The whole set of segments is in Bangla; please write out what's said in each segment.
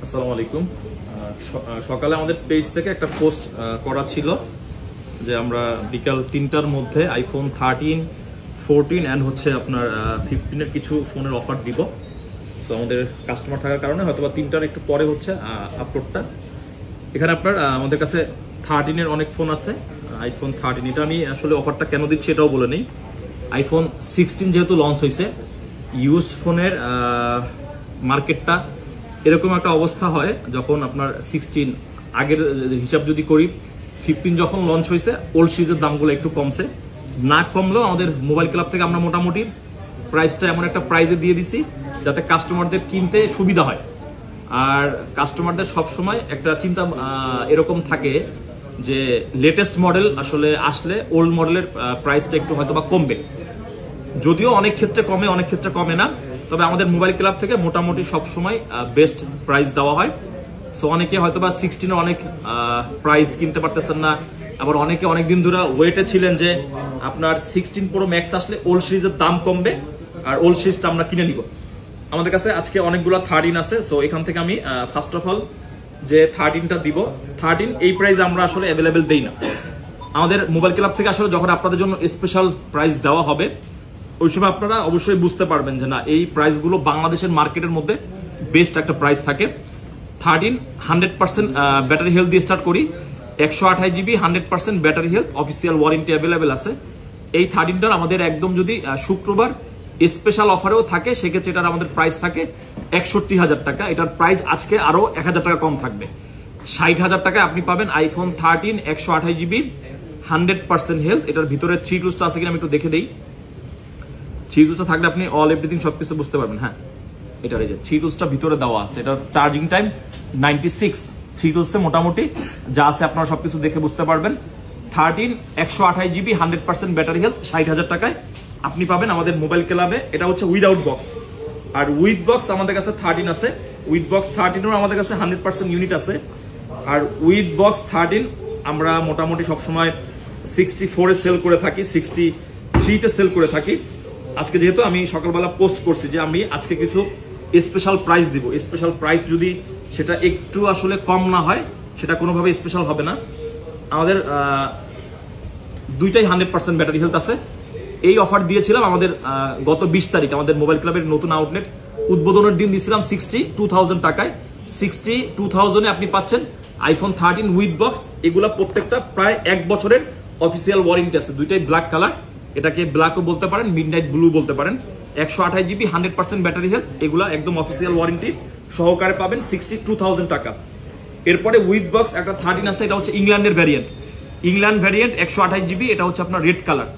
আসসালামু আলাইকুম। সকালে আমাদের পেজ থেকে একটা পোস্ট করা ছিল যে আমরা বিকাল 3টার মধ্যে আইফোন 13, 14 অ্যান্ড হচ্ছে আপনার 15 এর কিছু ফোনের অফার দিব। সো আমাদের কাস্টমার থাকার কারণে হয়তো বা 3টার একটু পরে হচ্ছে আপলোডটা। এখানে আপনার আমাদের কাছে 13 এর অনেক ফোন আছে। আইফোন 13 এটা আমি আসলে অফারটা কেন দিচ্ছি এটাও বলে নেই। আইফোন 16 যেহেতু লঞ্চ হয়েছে, ইউজড ফোনের মার্কেটটা এরকম একটা অবস্থা হয় যখন আপনার 16 আগের হিসাব যদি করি, 15 যখন লঞ্চ হয়েছে ওল্ড সিরিজের দামগুলো একটু কমছে, না কমলেও আমাদের মোবাইল ক্লাব থেকে আমরা মোটামুটি প্রাইসটা এমন একটা প্রাইসে দিয়ে দিছি যাতে কাস্টমারদের কিনতে সুবিধা হয়। আর কাস্টমারদের সবসময় একটা চিন্তা এরকম থাকে যে লেটেস্ট মডেল আসলে আসলে ওল্ড মডেলের প্রাইসটা একটু হয়তো বা কমবে, যদিও অনেক ক্ষেত্রে কমে অনেক ক্ষেত্রে কমে না, তবে আমাদের মোবাইল ক্লাব থেকে মোটামুটি সবসময় বেস্ট প্রাইস দেওয়া হয়। সো অনেকে হয়তো বা 16 এর অনেক প্রাইস কিনতে পারতেছেন না, আবার অনেকে অনেকদিন ধরে ওয়েটে ছিলেন যে আপনার 16 প্রো ম্যাক্স আসলে ওল্ড সিরিজের দাম কমবে আর ওল্ড সিরিজটা আমরা কিনে নিব। আমাদের কাছে আজকে অনেকগুলো 13 আছে। সো এখান থেকে আমি ফার্স্ট অফ অল যে 13টা দিব, 13 এই প্রাইসে আমরা আসলে অ্যাভেলেবেল দেই না। আমাদের মোবাইল ক্লাব থেকে আসলে যখন আপনাদের জন্য স্পেশাল প্রাইস দেওয়া হবে ওই সময় আপনারা অবশ্যই বুঝতে পারবেন যে না, এই প্রাইসগুলো বাংলাদেশের মার্কেটের মধ্যে বেস্ট একটা প্রাইস থাকে। 13 100% ব্যাটারি হেলথ দিয়ে স্টার্ট করি, 128 GB 100% battery health, official warranty available আছে। এই 13টার আমাদের একদম যদি শুক্রবার স্পেশাল অফারেও থাকে সেক্ষেত্রে এটার আমাদের প্রাইস থাকে 61,000 টাকা। এটার প্রাইস আজকে আরো 1,000 টাকা কম থাকবে, 60,000 টাকায় আপনি পাবেন আইফোন 13 128 জিবি 100% হেলথ। এটার ভিতরে 3 টুলসটা আছে কিনা আমি একটু দেখে দিই। 3 টুলসটা থাকলে আপনি অল এভরিথিং সবকিছু বুঝতে পারবেন। হ্যাঁ, এটার এই যে 3 টুলসটা ভিতরে দেওয়া আছে, এটার চার্জিং টাইম 96। 3 টুলসে মোটামুটি যা আছে আপনারা সবকিছু দেখে বুঝতে পারবেন। 13 128 জিবি 100% ব্যাটারি হেলথ 60,000 টাকায় আপনি পাবেন আমাদের মোবাইল ক্লাবে। এটা হচ্ছে উইদাউট বক্স, আর উইথ বক্স আমাদের কাছে 13 আছে। উইথ বক্স 13 আমাদের কাছে 100% ইউনিট আছে। আর উইথ বক্স 13 আমরা মোটামুটি সবসময় 64 এ সেল করে থাকি, 63 তে সেল করে থাকি। আজকে যেহেতু আমি সকালবেলা পোস্ট করছি যে আমি আজকে কিছু স্পেশাল প্রাইস দিব, স্পেশাল প্রাইস যদি সেটা একটু আসলে কম না হয় সেটা কোনোভাবে স্পেশাল হবে না। আমাদের দুইটাই 100% ব্যাটারি হেলথ আছে। এই অফার দিয়েছিলাম আমাদের গত 20 তারিখ আমাদের মোবাইল ক্লাবের নতুন আউটলেট উদ্বোধনের দিন দিয়েছিলাম 62,000 টাকায়। 62,000 এ আপনি পাচ্ছেন আইফোন 13 উইথ বক্স। এগুলা প্রত্যেকটা প্রায় 1 বছরের অফিসিয়াল ওয়ারেন্টি আছে। দুইটাই ব্ল্যাক কালার, এটাকে ব্ল্যাকও বলতে পারেন, মিডনাইট ব্লু বলতে পারেন। 128 জিবি 100% ব্যাটারি হেলথ, এগুলা একদম অফিসিয়াল ওয়ারেন্টি সহকারে পাবেন 62,000 টাকা। এরপরে উইথ বক্স একটা 13 আছে, এটা হচ্ছে ইংল্যান্ডের ভ্যারিয়েন্ট। ইংল্যান্ড ভ্যারিয়েন্ট 128 জিবি, এটা হচ্ছে আপনার রেড কালার।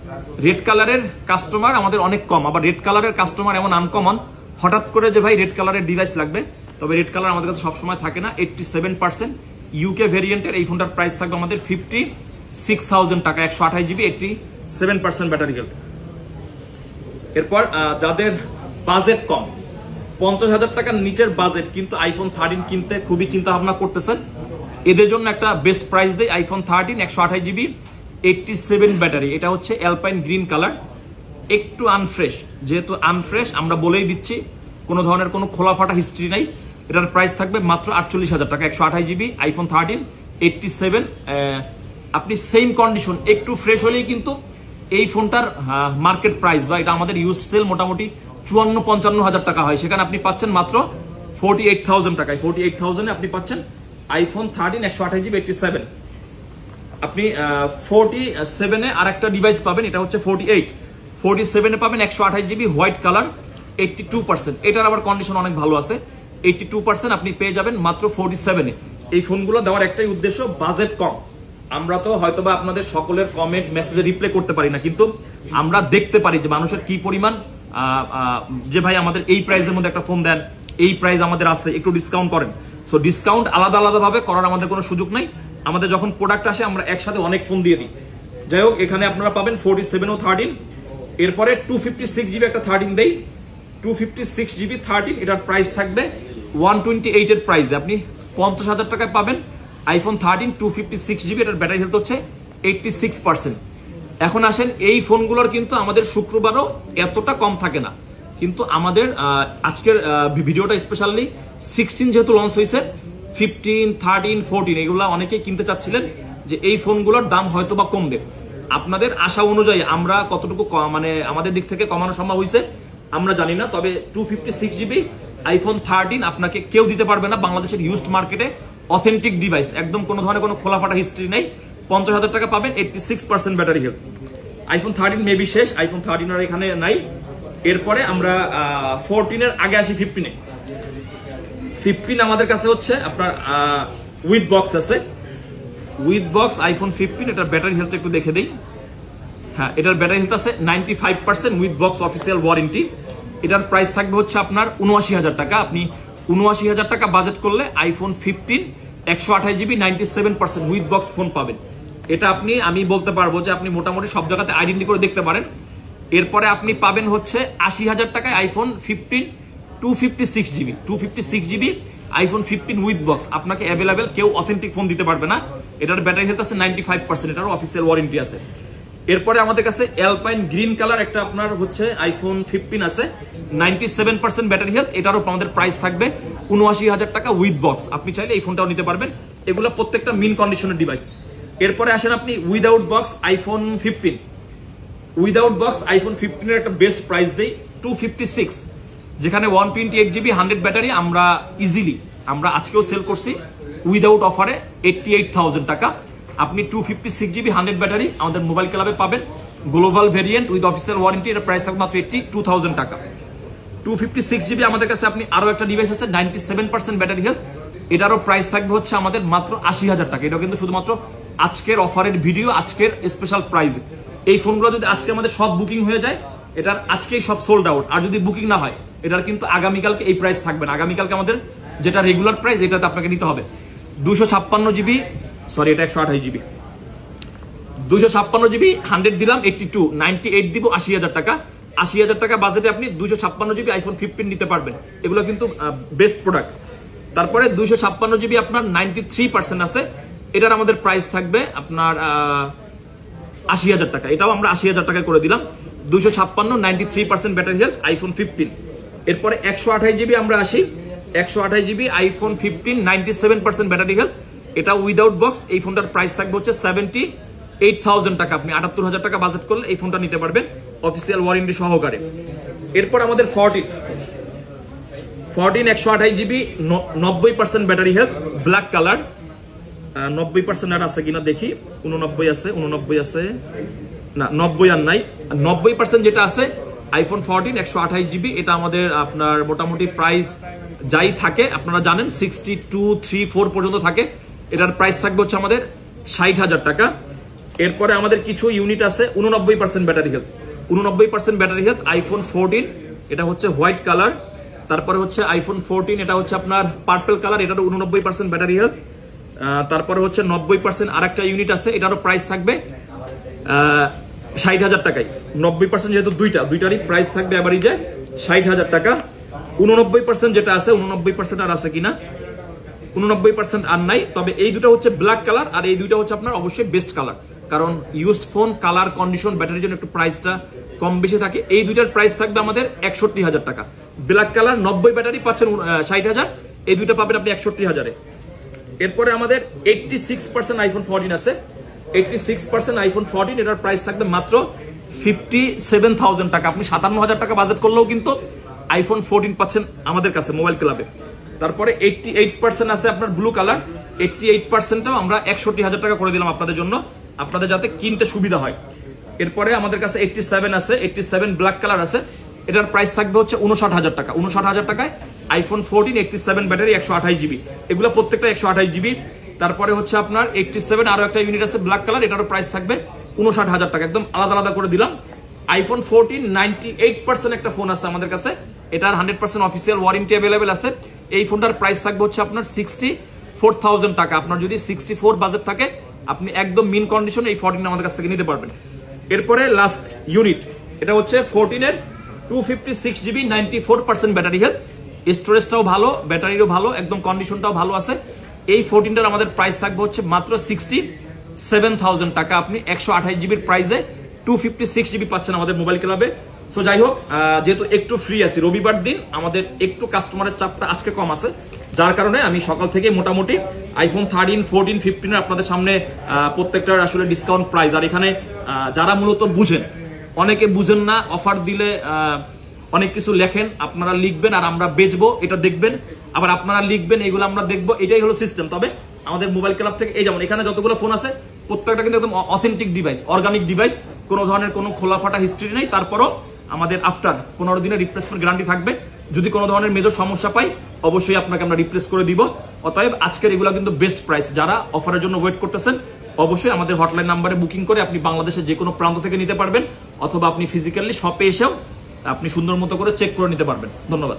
রেড কালারের কাস্টমার আমাদের অনেক কম, আবার রেড কালারের কাস্টমার এমন আনকমন হঠাৎ করে যে ভাই রেড কালারের ডিভাইস লাগবে, তবে রেড কালার আমাদের কাছে সবসময় থাকে না। 87% ইউকে ভ্যারিয়েন্টের এই ফোনটার প্রাইস থাকবে আমাদের 56,000 টাকা, 128 জিবি 87% ব্যাটারি হেলথ। এরপর যাদের বাজেট কম, 50,000 টাকার নিচের বাজেট কিন্তু আইফোন 13 কিনতে খুবই চিন্তা ভাবনা করতেছেন, এদের জন্য একটা বেস্ট প্রাইস দেয় আইফোন 13 128 জিবি 87 ব্যাটারি। এটা হচ্ছে অ্যালপাইন গ্রিন কালার, একটু আনফ্রেশ। যেহেতু আনফ্রেশ আমরা বলেই দিচ্ছি, কোনো ধরনের কোনো খোলা ফাটা হিস্ট্রি নাই। এটার প্রাইস থাকবে মাত্র 48,000 টাকা, 128 জিবি আইফোন 13 87। আপনি সেম কন্ডিশন একটু ফ্রেশ হলেই কিন্তু এই ফোনটার মার্কেট প্রাইস বা এটা আমাদের ইউজ সেল মোটামুটি 54-55,000 টাকা হয়, সেখানে আপনি পাচ্ছেন মাত্র 48,000 টাকায়। 48,000 এ আপনি পাচ্ছেন আইফোন 13 128 জিবি 87। আপনি 47 এ আরেকটা ডিভাইস পাবেন, এটা হচ্ছে 47 এ পাবেন 128 জিবি হোয়াইট কালার 82%। এটার আবার কন্ডিশন অনেক ভালো আছে, 82% আপনি পেয়ে যাবেন মাত্র 47 এ। এই ফোনগুলো দেওয়ার একটাই উদ্দেশ্য, বাজেট কম। আমরা তো হয়তোবা আপনাদের সকলের কমেন্ট মেসেজে রিপ্লাই করতে পারি না, কিন্তু আমরা দেখতে পারি যে মানুষের কি পরিমাণ যে ভাই আমাদের এই প্রাইসের মধ্যে একটা ফোন দেন, এই প্রাইস আমাদের আছে, একটু ডিসকাউন্ট করেন। সো ডিসকাউন্ট আলাদা আলাদা ভাবে করার আমাদের কোনো সুযোগ নাই। আমাদের যখন প্রোডাক্ট আসে আমরা একসাথে অনেক ফোন দিয়ে দিই। যাই হোক, এখানে আপনারা পাবেন 47 ও 13। এরপরে 256 জিবি একটা 13 দেই, 256 জিবি 13, এটার প্রাইস থাকবে 128 এর প্রাইসে আপনি 50,000 টাকায় পাবেন আইফোন 13 256 জিবি। এটার ব্যাটারি হেলথ হচ্ছে 86%। এখন আসেন, এই ফোনগুলোর কিন্তু আমাদের শুক্রবারও এতটা কম থাকে না, কিন্তু আমাদের আজকের ভিডিওটা স্পেশালি 16 যেহেতু লঞ্চ হয়েছে, 15, 13, 14 এগুলো অনেকেই কিনতে চাচ্ছিলেন যে এই ফোনগুলোর দাম হয়তো বা কমবে। আপনাদের আশা অনুযায়ী আমরা কতটুকু মানে আমাদের দিক থেকে কমানো সম্ভব হয়েছে আমরা জানি না, তবে 256GB আইফোন 13 আপনাকে কেউ দিতে পারবে না বাংলাদেশের ইউজড মার্কেটে। অথেন্টিক ডিভাইস, একদম কোনো ধরনের কোনো খোলাফাটা হিস্ট্রি নেই। 50,000 টাকা পাবেন, 86% ব্যাটারি হেলথ। আইফোন 13 মেবি শেষ, আইফোন 13 আর এখানে নাই। এরপরে আমরা 14 এর আগে আসি 15-এ। 15 আমাদের কাছে হচ্ছে আপনার উইথ বক্স আছে, উইথ বক্স আইফোন 15। এটার ব্যাটারি হেলথ একটু দেখে দিই। হ্যাঁ, এটার ব্যাটারি হেলথ আছে 95% উইথ বক্স অফিসিয়াল ওয়ারেন্টি। এটার প্রাইস থাকবে হচ্ছে আপনার 79,000 টাকা। আপনি 79,000 টাকা বাজেট করলে iPhone 15 128GB 97% with box phone পাবেন। এটা আমি বলতে পারবো যে আপনি মোটামুটি সব জায়গাতে আইডেন্টি করে দেখতে পারেন। এরপরে আপনি পাবেন হচ্ছে 80,000 টাকায় iPhone 15 256GB iPhone 15 with box. আপনাকে অ্যাভেলেবেল কেউ অথেন্টিক ফোন দিতে পারবে না। এটার ব্যাটারি হেলথ আছে 95%, এটারও অফিসিয়াল ওয়ারেন্টি আছে। এরপরে আমাদের কাছে অ্যালপাইন গ্রিন কালার একটা আপনার হচ্ছে আইফোন 15 আছে, 97% ব্যাটারি হেলথ। এটারও আমাদের প্রাইস থাকবে 79,000 টাকা উইথ বক্স। আপনি চাইলে এই ফোনটাও নিতে পারবেন। এগুলো প্রত্যেকটা মিন কন্ডিশনের ডিভাইস। এরপরে আসেন আপনি without box iPhone 15। Without box iPhone 15 এর একটা বেস্ট প্রাইস দেই 256, যেখানে 128GB 100 ব্যাটারি আমরা ইজিলি আজকেও সেল করছি উইদাউট অফারে 88,000 টাকা। আপনি 256GB 100 ব্যাটারি আমাদের মোবাইল ক্লাবে পাবেন, global variant with official warranty. এর প্রাইস থাকবে মাত্র 82,000 টাকা। 256GB আমাদের কাছে আপনি আরো একটা ডিভাইস আছে 97% ব্যাটারি হেলথ। এটারও প্রাইস থাকবে হচ্ছে আমাদের মাত্র 80,000 টাকা। এটা কিন্তু শুধুমাত্র আজকের অফারের ভিডিও, আজকের স্পেশাল প্রাইস। এই ফোনগুলো যদি আজকে আমাদের সব বুকিং হয়ে যায়, এটার আজকেই সব সোল্ড আউট। আর যদি বুকিং না হয়, এটার কিন্তু আগামীকালকে এই প্রাইস থাকবে না। আগামীকালকে আমাদের যেটা রেগুলার প্রাইস, এটাতে আপনাকে নিতে হবে 256GB, সরি এটা 128GB, 256GB 100 দিলাম 82, 98 দিব 80,000 টাকা। 80,000 টাকা বাজেটে আপনি 256GB আইফোন 15 নিতে পারবেন। এগুলো কিন্তু বেস্ট প্রোডাক্ট। তারপরে 256GB আপনার 93% আছে, এটার আমাদের প্রাইস থাকবে আপনার 80,000 টাকা। এটাও আমরা 80,000 টাকা করে দিলাম। 256 93% ব্যাটারি হেলথ আইফোন 15। এরপরে 128GB আমরা আসি, 128GB আইফোন 15 97% ব্যাটারি হেলথ। এটা উইদাউট বক্স। এই ফোনটার প্রাইস থাকবে হচ্ছে 78,000 টাকা। আপনি 78,000 টাকা বাজেট করলে এই ফোনটা নিতে পারবেন অফিসিয়াল ওয়ারেন্টি সহকারে। এরপর আমাদের 14 128GB 90% battery health, black colour. 90% আর আছে কিনা দেখি, 89 আছে, 89 আছে না, 90 আর নাই। 90% যেটা আছে আইফোন 14 128GB, এটা আমাদের আপনার মোটামুটি প্রাইস যাই থাকে আপনারা জানেন 62, 3, 4 পর্যন্ত থাকে। এটার প্রাইস থাকবে হচ্ছে আমাদের 60,000 টাকা। এরপরে আমাদের কিছু ইউনিট আছে 89% battery health, 89% battery health iPhone 14, এটা হচ্ছে হোয়াইট কালার। তারপরে হচ্ছে আইফোন 14, এটা হচ্ছে আপনার পার্পল কালার, এটারও 89% ব্যাটারি হেলথ। তারপরে হচ্ছে 90% আর একটা ইউনিট আছে, এটারও প্রাইস থাকবে 60,000 টাকায়। 90% যেহেতু দুইটারই প্রাইস থাকবে এভারেজে 60,000 টাকা। 89% যেটা আছে, 89% আর আছে কিনা, 89% আর নাই। তবে এই দুটো হচ্ছে ব্ল্যাক কালার, আর এই দুইটা হচ্ছে আপনার অবশ্যই বেস্ট কালার, কারণ ইউজড ফোন কালার কন্ডিশন ব্যাটারির জন্য একটু প্রাইসটা কম বেশি থাকে। এই দুইটার প্রাইস থাকবে আমাদের 61,000 টাকা। ব্ল্যাক কালার 90 ব্যাটারি পাচ্ছেন 60,000, এই দুইটা পাবেন আপনি 61,000-এ। এরপরে আমাদের 86% আইফোন 14 আছে, 86% আইফোন 14, এটার প্রাইস থাকবে মাত্র 57,000 টাকা। আপনি 57,000 টাকা বাজেট করলেও কিন্তু আইফোন 14 পাচ্ছেন আমাদের কাছে মোবাইল ক্লাবে। তারপরে 88% আছে আপনার ব্লু কালার, 88%টাও আমরা 61,000 টাকা করে দিলাম আপনাদের জন্য, আপনাদের যাতে কিনতে সুবিধা হয়। এরপরে আমাদের কাছে 87 আছে, 87 ব্ল্যাক কালার আছে, এটার প্রাইস থাকবে হচ্ছে 59,000 টাকা। 59,000 টাকায় আইফোন 14 87 ব্যাটারি 128GB, এগুলো প্রত্যেকটা 128GB। তারপরে হচ্ছে আপনার 87 আরো একটা ইউনিট আছে ব্ল্যাক কালার, এটারও প্রাইস থাকবে 59,000 টাকা। একদম আলাদা আলাদা করে দিলাম। আইফোন 14 98% একটা ফোন আছে আমাদের কাছে, এটার 100% অফিসিয়াল ওয়ারেন্টি অ্যাভেলেবেল আছে। এই ফোনটার প্রাইস থাকবে হচ্ছে আপনার 64,000 টাকা। আপনার যদি 64 বাজেট থাকে, আপনি একদম মিন কন্ডিশনে এই 14 আমাদের কাছ থেকে নিতে পারবেন। এরপরে লাস্ট ইউনিট, এটা হচ্ছে 14 এর 256GB 94% ব্যাটারি হেলথ, স্টোরেজটাও ভালো, ব্যাটারিও ভালো, একদম কন্ডিশনটাও ভালো আছে। এই 14টার আমাদের প্রাইস থাকবে হচ্ছে মাত্র 67,000 টাকা। আপনি 128GB প্রাইসে 256GB পাচ্ছেন আমাদের মোবাইল ক্লাবে। সো যাই হোক, যেহেতু একটু ফ্রি আছি রবিবার দিন, আমাদের একটু কাস্টমারের চাপটা আজকে কম আছে, যার কারণে আমি সকাল থেকে মোটামুটি আইফোন 13, 14, 15 আপনাদের সামনে প্রত্যেকটার আসলে ডিসকাউন্ট প্রাইস। আর এখানে যারা মূলত বুঝেন, অনেকে বুঝেন না, অফার দিলে অনেক কিছু লেখেন, আপনারা লিখবেন আর আমরা বেচবো এটা দেখবেন, আবার আপনারা লিখবেন এগুলো আমরা দেখবো, এটাই হলো সিস্টেম। তবে আমাদের মোবাইল ক্লাব থেকে এই যেমন এখানে যতগুলো ফোন আছে প্রত্যেকটা কিন্তু একদম অথেন্টিক ডিভাইস, অর্গানিক ডিভাইস, কোনো ধরনের কোনো খোলা ফাটা হিস্ট্রি নেই। তারপরও আমাদের আফটার 15 দিনের রিপ্লেসমেন্ট গ্যারান্টি থাকবে। যদি কোনো ধরনের মেজর সমস্যা পাই অবশ্যই আপনাকে আমরা রিপ্লেস করে দিব। অতএব আজকের এগুলো কিন্তু বেস্ট প্রাইস। যারা অফারের জন্য ওয়েট করতেছেন অবশ্যই আমাদের হটলাইন নাম্বারে বুকিং করে আপনি বাংলাদেশের যে কোনো প্রান্ত থেকে নিতে পারবেন, অথবা আপনি ফিজিক্যালি শপে এসেও আপনি সুন্দর মতো করে চেক করে নিতে পারবেন। ধন্যবাদ।